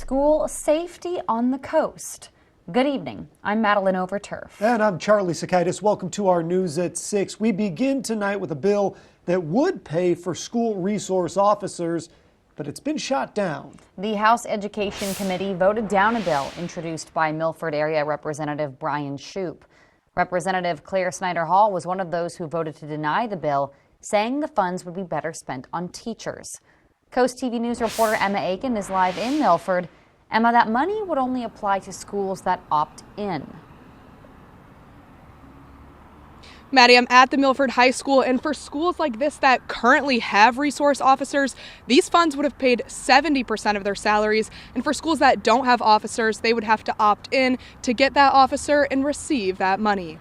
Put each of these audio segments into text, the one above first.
school safety on the coast. Good evening. I'm Madeline Overturf. And I'm Charlie Sakaitis. Welcome to our News at 6. We begin tonight with a bill that would pay for school resource officers, but it's been shot down. The House Education Committee voted down a bill introduced by Milford Area Representative Brian Shoup. Representative Claire Snyder Hall was one of those who voted to deny the bill, saying the funds would be better spent on teachers. Coast TV News reporter Emma Aiken is live in Milford. Emma, that money would only apply to schools that opt in. Maddie, I'm at the Milford High School, and for schools like this that currently have resource officers, these funds would have paid 70% of their salaries. And for schools that don't have officers, they would have to opt in to get that officer and receive that money.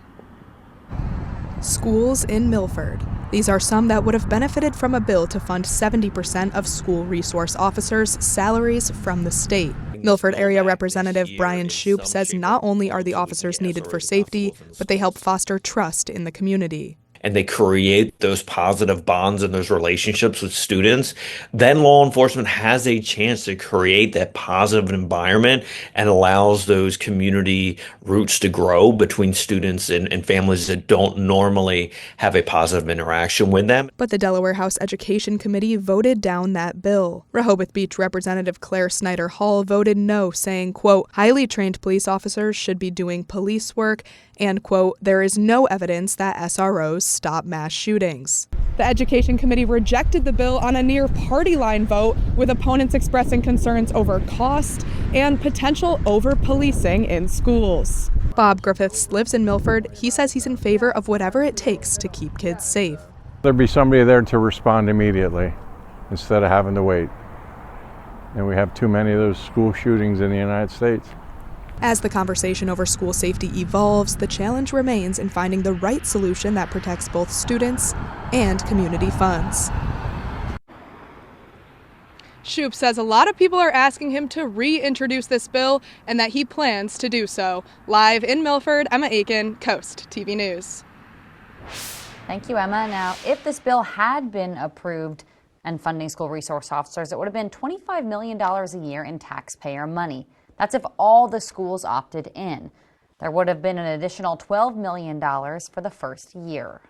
Schools in Milford. These are some that would have benefited from a bill to fund 70% of school resource officers' salaries from the state. Milford Area Representative Brian Shoup says not only are the officers needed for safety, but they help foster trust in the community. And they create those positive bonds and those relationships with students, then law enforcement has a chance to create that positive environment and allows those community roots to grow between students and families that don't normally have a positive interaction with them. But the Delaware House Education Committee voted down that bill. Rehoboth Beach Representative Claire Snyder Hall voted no, saying, quote, highly trained police officers should be doing police work, and, quote, there is no evidence that SROs stop mass shootings. The Education Committee rejected the bill on a near party line vote, with opponents expressing concerns over cost and potential over-policing in schools. Bob Griffiths lives in Milford. He says he's in favor of whatever it takes to keep kids safe. There'd be somebody there to respond immediately instead of having to wait. And we have too many of those school shootings in the United States. As the conversation over school safety evolves, the challenge remains in finding the right solution that protects both students and community funds. Shoup says a lot of people are asking him to reintroduce this bill and that he plans to do so. Live in Milford, Emma Aiken, Coast TV News. Thank you, Emma. Now, if this bill had been approved and funding school resource officers, it would have been $25 million a year in taxpayer money. That's if all the schools opted in. There would have been an additional $12 million for the first year.